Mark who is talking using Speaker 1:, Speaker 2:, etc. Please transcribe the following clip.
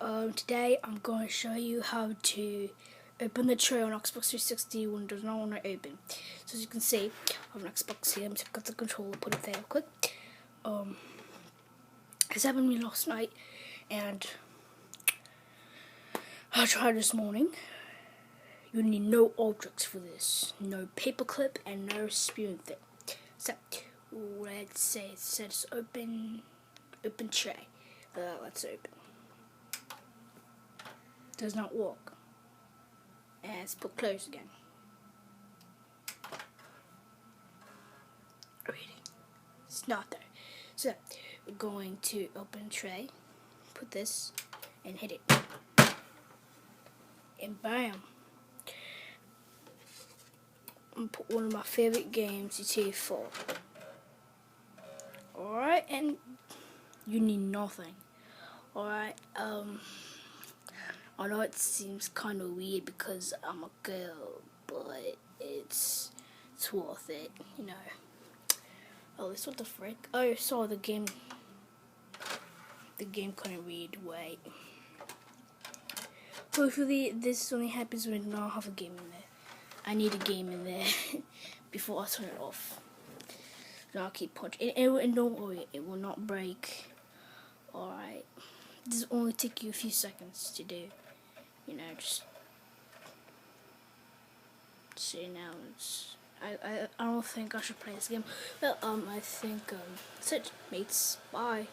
Speaker 1: Today I'm going to show you how to open the tray on Xbox 360 when it does not want to open. So as you can see, I have an Xbox here. I've got the controller, put it there quick. This happened to me last night, and I tried this morning. You need no objects for this, no paperclip and no spoon thing. So let's say it says open tray. Let's open. Does not work. And let's put close again. Reading. It's not there. So we're going to open tray, put this, and hit it. And bam. I'm put one of my favorite games, GTA 4. Alright, and you need nothing. Alright, I know it seems kind of weird because I'm a girl, but it's worth it, you know. Oh, this what the frick? Oh, I saw the game. The game couldn't read. Wait. Hopefully, this only happens when I don't have a game in there. I need a game in there before I turn it off. Then I'll keep punching. And don't worry, it will not break. Alright. This will only take you a few seconds to do. You know, just see now. I don't think I should play this game. Well, I think that's it, mates. Bye.